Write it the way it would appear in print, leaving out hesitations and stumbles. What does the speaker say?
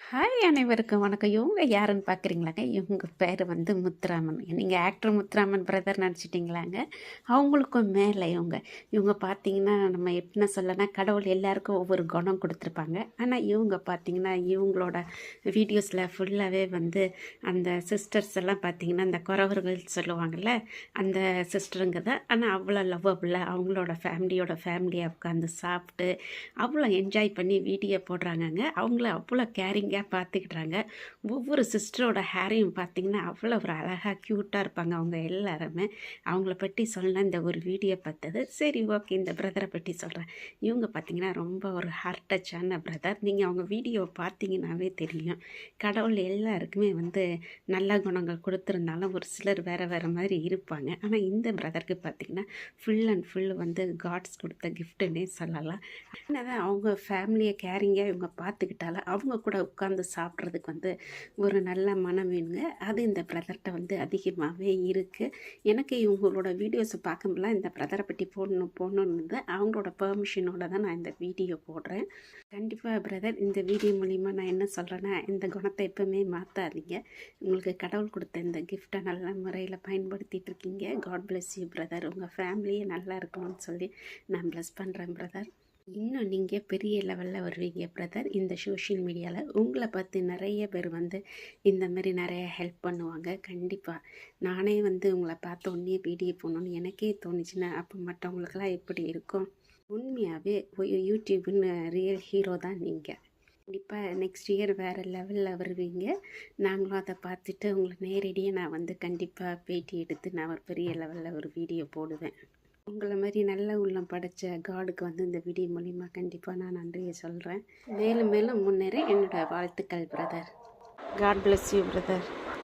Hi அனைவருக்கும் வணக்கம். இவங்க யாருன்னு பார்க்குறீங்களாங்க? இவங்க பேர் வந்து முத்துராமன். நீங்கள் ஆக்டர் முத்துராமன் பிரதர் நினச்சிட்டிங்களாங்க? அவங்களுக்கும் மேலே இவங்க பார்த்தீங்கன்னா நம்ம எப்படின்னா சொல்லனா, கடவுள் எல்லாருக்கும் ஒவ்வொரு குணம் கொடுத்துருப்பாங்க. ஆனால் இவங்க பார்த்தீங்கன்னா இவங்களோட வீடியோஸில் ஃபுல்லாகவே வந்து அந்த சிஸ்டர்ஸ் எல்லாம் பார்த்தீங்கன்னா அந்த குறவர்கள் சொல்லுவாங்கள்ல, அந்த சிஸ்டருங்க தான். ஆனால் அவ்வளோ லவ்வபுல்லாக அவங்களோட ஃபேமிலியாக உட்காந்து சாப்பிட்டு அவ்வளோ என்ஜாய் பண்ணி வீடியோ போடுறாங்கங்க. அவங்கள அவ்வளோ கேரிங்காக பார்த்துக்கிட்டாங்க. ஒவ்வொரு சிஸ்டரோட ஹேரையும் பார்த்திங்கன்னா அவ்வளோ ஒரு அழகாக க்யூட்டாக இருப்பாங்க அவங்க எல்லாருமே. அவங்கள பற்றி சொன்ன இந்த ஒரு வீடியோ பார்த்தது. சரி, ஓகே, இந்த பிரதரை பற்றி சொல்கிறேன். இவங்க பார்த்திங்கன்னா ரொம்ப ஒரு ஹார்ட் டச்சான பிரதர். நீங்கள் அவங்க வீடியோவை பார்த்தீங்கன்னாவே தெரியும். கடவுள் எல்லாருக்குமே வந்து நல்ல குணங்கள் கொடுத்துருந்தாலும் ஒரு சிலர் வேறு வேறு மாதிரி இருப்பாங்க. ஆனால் இந்த பிரதருக்கு பார்த்திங்கன்னா ஃபுல் அண்ட் ஃபுல் வந்து காட்ஸ் கொடுத்த கிஃப்ட்டுன்னே சொல்லலாம். என்னதான் அவங்க ஃபேமிலியை கேரிங்காக இவங்க பார்த்துக்கிட்டாலும் அவங்க கூட உட்காந்து சாப்பிட்றதுக்கு வந்து ஒரு நல்ல மனம் வேணுங்க. அது இந்த பிரதர்கிட்ட வந்து அதிகமாகவே இருக்குது. எனக்கு இவங்களோட வீடியோஸை பார்க்கும்போதுலாம் இந்த பிரதரை பற்றி போடணுன்னு அவங்களோட பெர்மிஷனோட தான் நான் இந்த வீடியோ போடுறேன். கண்டிப்பாக பிரதர், இந்த வீடியோ மூலிமா நான் என்ன சொல்கிறேன்னா, இந்த குணத்தை எப்பவுமே மாற்றாதீங்க. உங்களுக்கு கடவுள் கொடுத்த இந்த கிஃப்டை நல்ல முறையில் பயன்படுத்திகிட்டு இருக்கீங்க. God bless you brother. உங்கள் ஃபேமிலியே நல்லா இருக்கணும்னு சொல்லி நான் ப்ளஸ் பண்ணுறேன் பிரதர். இன்னும் நீங்கள் பெரிய லெவலில் வருவீங்க பிரதர். இந்த சோஷியல் மீடியாவில் உங்களை பார்த்து நிறைய பேர் வந்து இந்த மாதிரி நிறைய ஹெல்ப் பண்ணுவாங்க. கண்டிப்பாக நானே வந்து உங்களை பார்த்த உடனே வீடியோ போடணுன்னு எனக்கே தோணுச்சுன்னா அப்போ மற்றவங்களுக்கெல்லாம் எப்படி இருக்கும்? உண்மையாகவே யூடியூப்னு ரியல் ஹீரோ தான் நீங்கள். கண்டிப்பாக நெக்ஸ்ட் இயர் வேறு லெவலில் வருவீங்க. நாங்களும் அதை பார்த்துட்டு உங்களை நேரடியாக நான் வந்து கண்டிப்பாக பேட்டி எடுத்து நான் ஒரு பெரிய லெவலில் ஒரு வீடியோ போடுவேன். உங்களை மாதிரி நல்ல உள்ளம் படைத்த காடுக்கு வந்து இந்த வீடியோ மூலிமா கண்டிப்பாக நான் நன்றியை சொல்கிறேன். மேலும் மேலும் முன்னேற என்னோடய வாழ்த்துக்கள் brother. God bless you brother.